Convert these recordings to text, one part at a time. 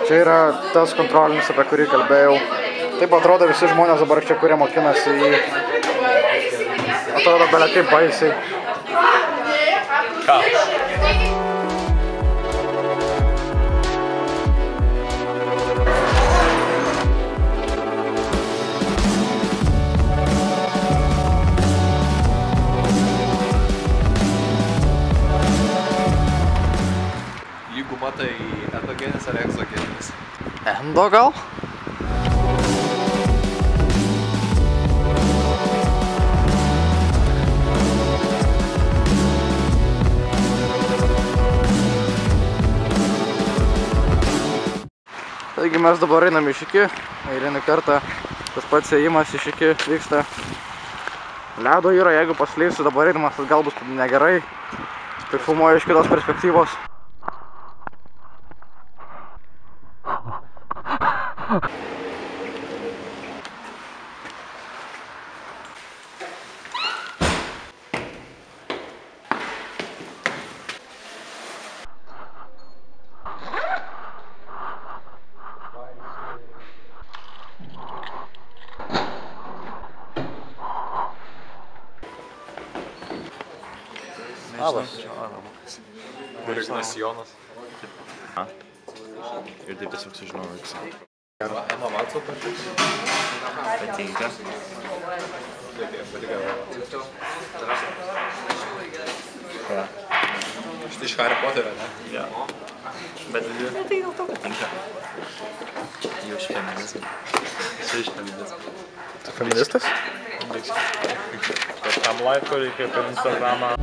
Čia yra tas kontrolinis, apie kurį kalbėjau. Taip atrodo visi žmonės dabar čia, kurie mokinasi į... Atrodo belia kaip baisiai. Ką? Jeigu matai endogenis ar egzogenis? Endo gal? Taigi mes dabar einam iš iki, eilinį kartą tas pats ėjimas iš iki vyksta. Ledo yra, jeigu paslysiu dabar eidamas, tas gal bus negerai. Tai filmuoju iš kitos perspektyvos. Labas. Burignas Jonas. Ir taip tiesiog sužinojau visą. Ema Vatso pačiu? Patinka. Štai iš Harry Potterio, ne? Jo. Bet tai gal to patinka. Jau iš feminizmo. Esu iš feminizmo. Tu feministas? Tam laiko reikia per Instagramą.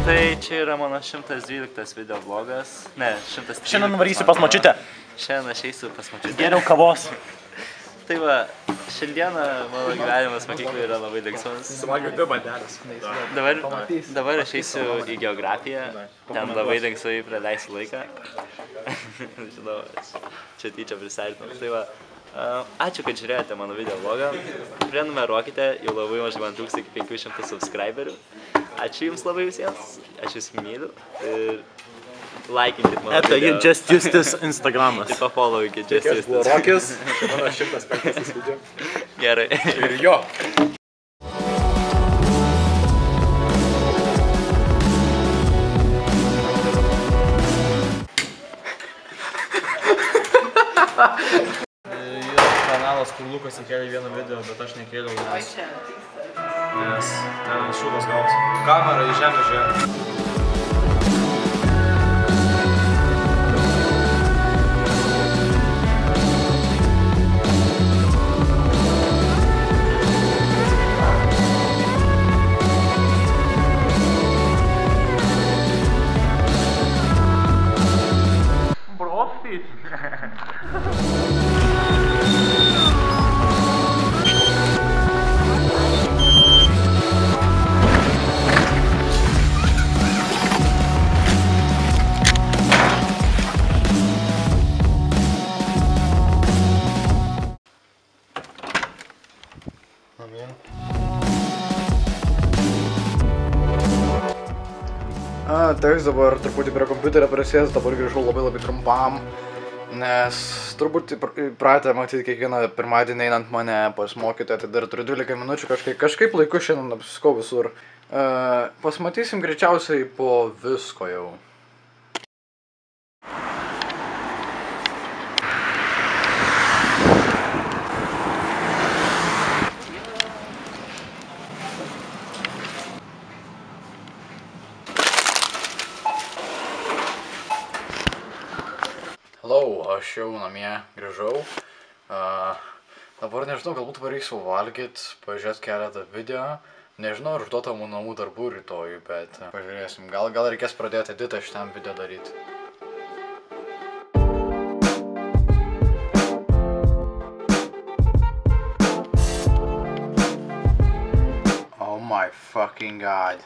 Tai čia yra mano 112 video vlogas. Ne, 113. Šiandien varysiu pas močiutę. Šiandien aš eisiu pas močiutę. Geriau kavos. Tai va, šiandieną mano gyvenimas mokykloje yra labai linksmas. Suvalgiau 2 bandelės. Dabar aš eisiu į geografiją. Ten labai linksmai praleisiu laiką. Žinau, čia tyčia prisaitinau. Tai va, ačiū, kad žiūrėjote mano video vlogą. Prenumeruokite, jau labai mažai man trūksta iki 500 subscriberių. Ačiū jums labai visiems, aš jūs myliu ir laikinkit mano video. You just Justus Instagramas. Taip pafollowikit Just Justus. Rokis, mano 105 video. Gerai. Ir jo. Yra kanalas, kur Lukas įkėlė vieną video, bet aš nekėliau, nes ten šūdas gausi. Kamera į žemę žiūrė. Profis! Teks dabar truputį prie kompiuterio prisės, dabar grįžau labai trumpam, nes turbūt įpratę matyti kiekvieną pirmadienį einant mane pas mokytoją, tai dar turiu 12 minučių, kažkaip laiku šiandien apsiskau visur. Pasimatysim greičiausiai po visko jau. Hello, aš jau namie grįžau. Dabar nežinau, galbūt varysiu valgyt, pažiūrėt keletą video. Nežinau, ar užduota mūsų namų darbų rytoj, bet pažiūrėsim. Gal reikės pradėti editą šitam video daryti. Oh my fucking god.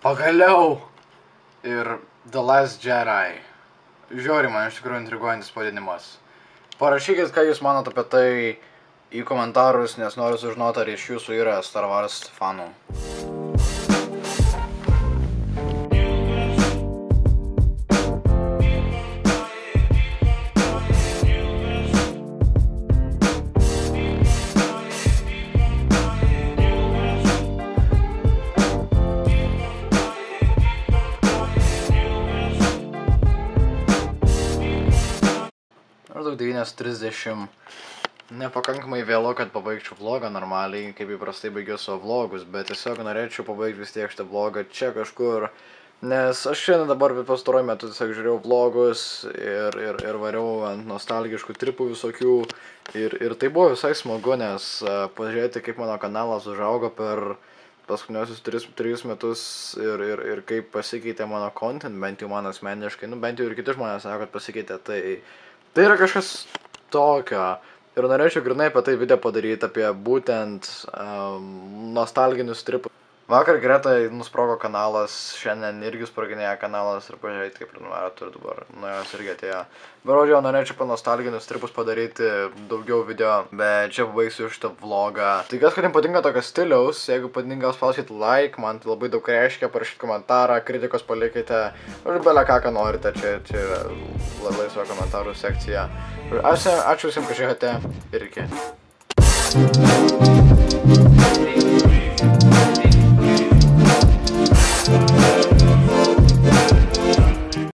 Pagaliau! Ir The Last Jedi. Žiauriai man iš tikrųjų intriguojantis pavadinimas. Parašykit, ką jūs manot apie tai į komentarus, nes noriu sužinoti, ar iš jūsų yra Star Wars fanų. Maždaug 9:30. Nepakankamai vėlu, kad pabaigčiau vlogą normaliai, kaip įprastai baigiu savo vlogus, bet tiesiog norėčiau pabaigti vis tiek šitą vlogą čia kažkur, nes aš šiandien dabar pastaruoju metu tiesiog žiūrėjau vlogus ir variau ant nostalgiškų tripų visokių ir tai buvo visai smagu, nes pažiūrėti, kaip mano kanalas užaugo per paskutiniosius 3 metus ir kaip pasikeitė mano content, bent jau man asmeniškai, nu bent jau ir kiti žmonės sako, kad pasikeitė, tai yra kažkas tokio. Ir norėčiau grinai apie tai video padaryti, apie būtent nostalginius tripus. Vakar greitai nusprogo kanalas, šiandien irgi sproginėja kanalas ir pažiūrėti, kaip prenumeruotojų dabar, nuo jos irgi atėjo. Berodžiau, norėčiau apie nostalginius tripus padaryti daugiau video, bet čia pabaigsiu šitą vlogą. Tikiuosi, kad jums patinka tokio stiliaus, jeigu patinka, spauskite like, man tai labai daug reiškia, parašykite komentarą, kritikos palikite, ir belę ką norite, čia yra laisva komentarų sekcija. Ačiū visiems, kad žiūrėjote ir iki.